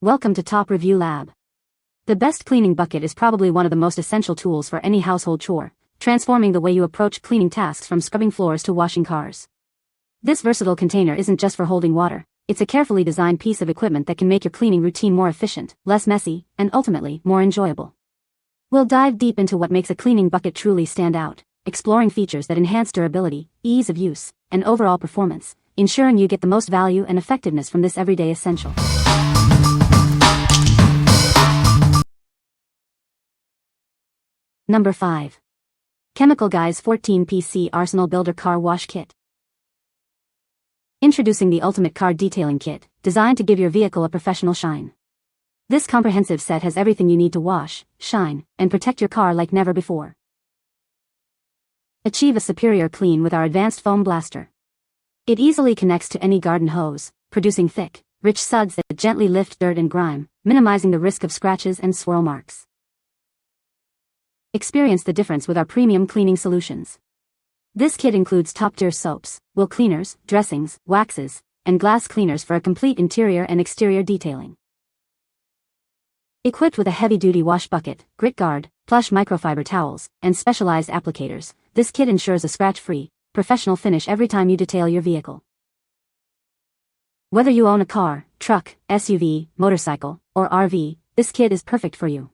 Welcome to Top Review Lab. The best cleaning bucket is probably one of the most essential tools for any household chore, transforming the way you approach cleaning tasks from scrubbing floors to washing cars. This versatile container isn't just for holding water, it's a carefully designed piece of equipment that can make your cleaning routine more efficient, less messy, and ultimately, more enjoyable. We'll dive deep into what makes a cleaning bucket truly stand out, exploring features that enhance durability, ease of use, and overall performance, ensuring you get the most value and effectiveness from this everyday essential. Number 5. Chemical Guys 14PC Arsenal Builder Car Wash Kit. Introducing the ultimate car detailing kit, designed to give your vehicle a professional shine. This comprehensive set has everything you need to wash, shine, and protect your car like never before. Achieve a superior clean with our advanced foam blaster. It easily connects to any garden hose, producing thick, rich suds that gently lift dirt and grime, minimizing the risk of scratches and swirl marks. Experience the difference with our premium cleaning solutions. This kit includes top-tier soaps, wool cleaners, dressings, waxes, and glass cleaners for a complete interior and exterior detailing. Equipped with a heavy-duty wash bucket, grit guard, plush microfiber towels, and specialized applicators, this kit ensures a scratch-free, professional finish every time you detail your vehicle. Whether you own a car, truck, SUV, motorcycle, or RV, this kit is perfect for you.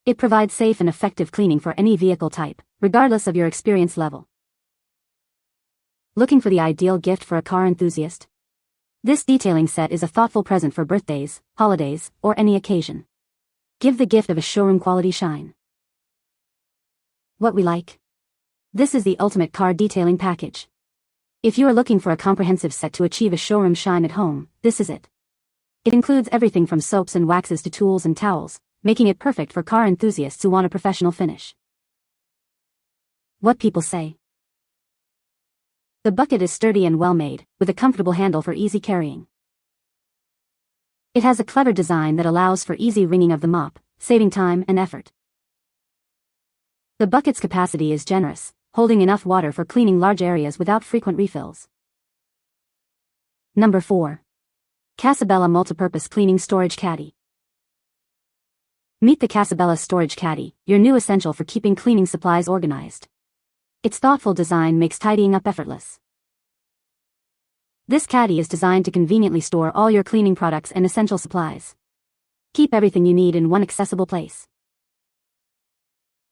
It provides safe and effective cleaning for any vehicle type, regardless of your experience level. Looking for the ideal gift for a car enthusiast? This detailing set is a thoughtful present for birthdays, holidays, or any occasion. Give the gift of a showroom-quality shine. What we like? This is the ultimate car detailing package. If you are looking for a comprehensive set to achieve a showroom shine at home, this is it. It includes everything from soaps and waxes to tools and towels, making it perfect for car enthusiasts who want a professional finish. What people say. The bucket is sturdy and well-made, with a comfortable handle for easy carrying. It has a clever design that allows for easy wringing of the mop, saving time and effort. The bucket's capacity is generous, holding enough water for cleaning large areas without frequent refills. Number 4. Casabella Multipurpose Cleaning Storage Caddy. Meet the Casabella Storage Caddy, your new essential for keeping cleaning supplies organized. Its thoughtful design makes tidying up effortless. This caddy is designed to conveniently store all your cleaning products and essential supplies. Keep everything you need in one accessible place.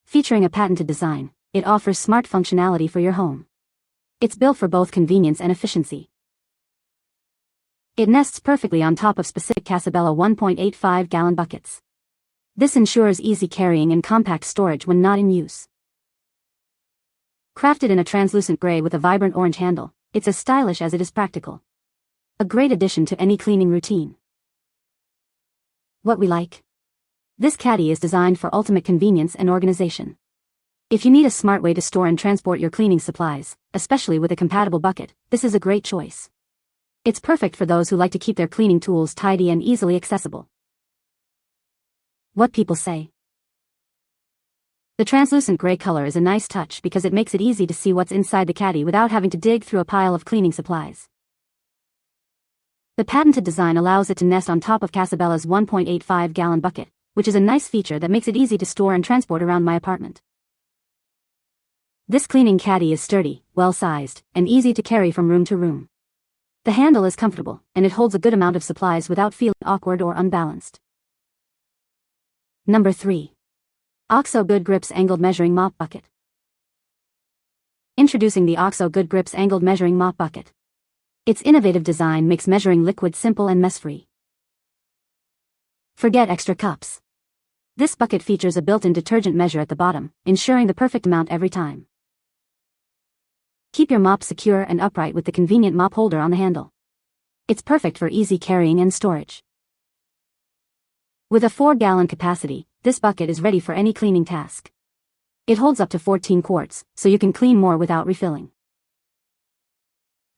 Featuring a patented design, it offers smart functionality for your home. It's built for both convenience and efficiency. It nests perfectly on top of specific Casabella 1.85-gallon buckets. This ensures easy carrying and compact storage when not in use. Crafted in a translucent gray with a vibrant orange handle, it's as stylish as it is practical. A great addition to any cleaning routine. What we like? This caddy is designed for ultimate convenience and organization. If you need a smart way to store and transport your cleaning supplies, especially with a compatible bucket, this is a great choice. It's perfect for those who like to keep their cleaning tools tidy and easily accessible. What people say. The translucent gray color is a nice touch because it makes it easy to see what's inside the caddy without having to dig through a pile of cleaning supplies. The patented design allows it to nest on top of Casabella's 1.85-gallon bucket, which is a nice feature that makes it easy to store and transport around my apartment. This cleaning caddy is sturdy, well-sized, and easy to carry from room to room. The handle is comfortable, and it holds a good amount of supplies without feeling awkward or unbalanced. Number 3. OXO Good Grips Angled Measuring Mop Bucket. Introducing the OXO Good Grips Angled Measuring Mop Bucket. Its innovative design makes measuring liquid simple and mess-free. Forget extra cups. This bucket features a built-in detergent measure at the bottom, ensuring the perfect amount every time. Keep your mop secure and upright with the convenient mop holder on the handle. It's perfect for easy carrying and storage. With a 4-gallon capacity, this bucket is ready for any cleaning task. It holds up to 14 quarts, so you can clean more without refilling.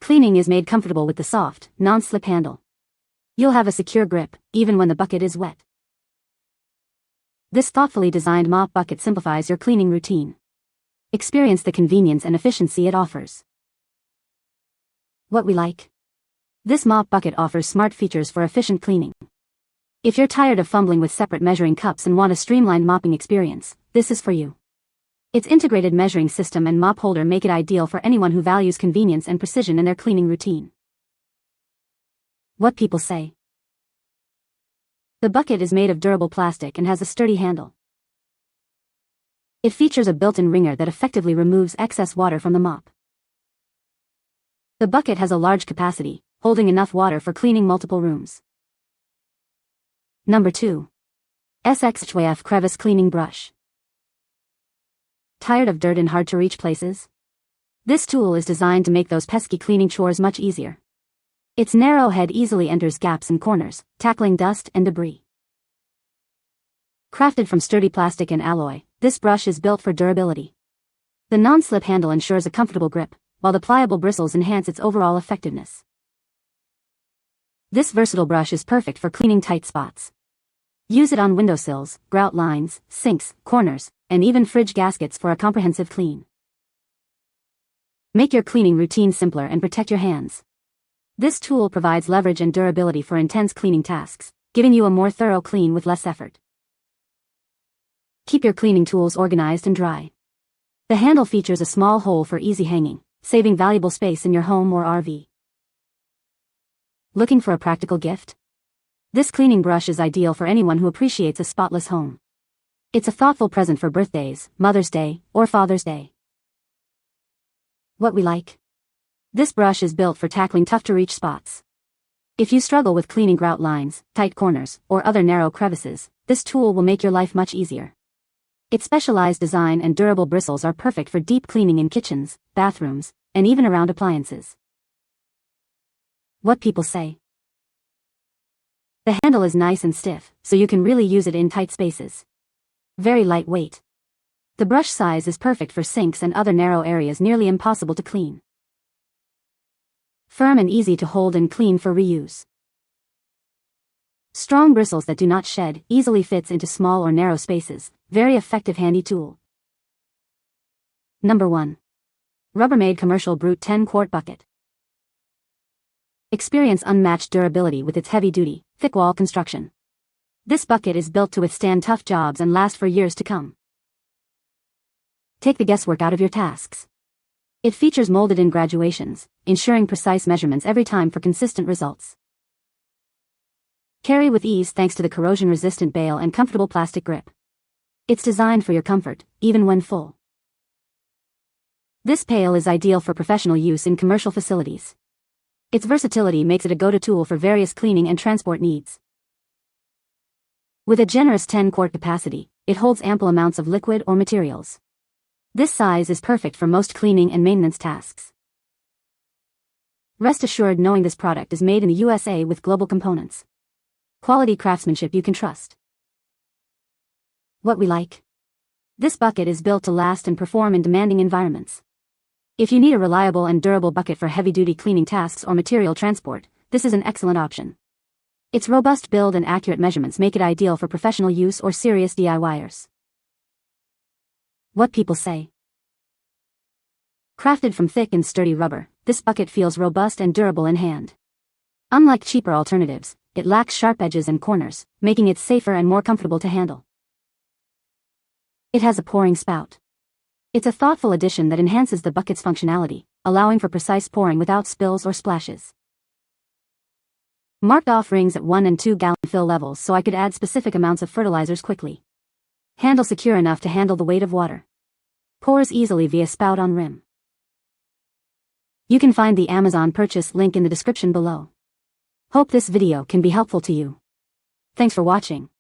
Cleaning is made comfortable with the soft, non-slip handle. You'll have a secure grip, even when the bucket is wet. This thoughtfully designed mop bucket simplifies your cleaning routine. Experience the convenience and efficiency it offers. What we like? This mop bucket offers smart features for efficient cleaning. If you're tired of fumbling with separate measuring cups and want a streamlined mopping experience, this is for you. Its integrated measuring system and mop holder make it ideal for anyone who values convenience and precision in their cleaning routine. What people say. The bucket is made of durable plastic and has a sturdy handle. It features a built-in wringer that effectively removes excess water from the mop. The bucket has a large capacity, holding enough water for cleaning multiple rooms. Number 2. SXhyf Crevice Cleaning Brush. Tired of dirt in hard-to-reach places? This tool is designed to make those pesky cleaning chores much easier. Its narrow head easily enters gaps and corners, tackling dust and debris. Crafted from sturdy plastic and alloy, this brush is built for durability. The non-slip handle ensures a comfortable grip, while the pliable bristles enhance its overall effectiveness. This versatile brush is perfect for cleaning tight spots. Use it on windowsills, grout lines, sinks, corners, and even fridge gaskets for a comprehensive clean. Make your cleaning routine simpler and protect your hands. This tool provides leverage and durability for intense cleaning tasks, giving you a more thorough clean with less effort. Keep your cleaning tools organized and dry. The handle features a small hole for easy hanging, saving valuable space in your home or RV. Looking for a practical gift? This cleaning brush is ideal for anyone who appreciates a spotless home. It's a thoughtful present for birthdays, Mother's Day, or Father's Day. What we like. This brush is built for tackling tough-to-reach spots. If you struggle with cleaning grout lines, tight corners, or other narrow crevices, this tool will make your life much easier. Its specialized design and durable bristles are perfect for deep cleaning in kitchens, bathrooms, and even around appliances. What people say. The handle is nice and stiff, so you can really use it in tight spaces. Very lightweight. The brush size is perfect for sinks and other narrow areas nearly impossible to clean. Firm and easy to hold and clean for reuse. Strong bristles that do not shed, easily fits into small or narrow spaces. Very effective handy tool. Number 1. Rubbermaid Commercial Brute 10-Quart Bucket. Experience unmatched durability with its heavy-duty, thick-wall construction. This bucket is built to withstand tough jobs and last for years to come. Take the guesswork out of your tasks. It features molded-in graduations, ensuring precise measurements every time for consistent results. Carry with ease thanks to the corrosion-resistant bail and comfortable plastic grip. It's designed for your comfort, even when full. This pail is ideal for professional use in commercial facilities. Its versatility makes it a go-to tool for various cleaning and transport needs. With a generous 10-quart capacity, it holds ample amounts of liquid or materials. This size is perfect for most cleaning and maintenance tasks. Rest assured knowing this product is made in the USA with global components. Quality craftsmanship you can trust. What we like. This bucket is built to last and perform in demanding environments. If you need a reliable and durable bucket for heavy-duty cleaning tasks or material transport, this is an excellent option. Its robust build and accurate measurements make it ideal for professional use or serious DIYers. What people say. Crafted from thick and sturdy rubber, this bucket feels robust and durable in hand. Unlike cheaper alternatives, it lacks sharp edges and corners, making it safer and more comfortable to handle. It has a pouring spout. It's a thoughtful addition that enhances the bucket's functionality, allowing for precise pouring without spills or splashes. Marked off rings at 1 and 2 gallon fill levels so I could add specific amounts of fertilizers quickly. Handle secure enough to handle the weight of water. Pours easily via spout on rim. You can find the Amazon purchase link in the description below. Hope this video can be helpful to you. Thanks for watching.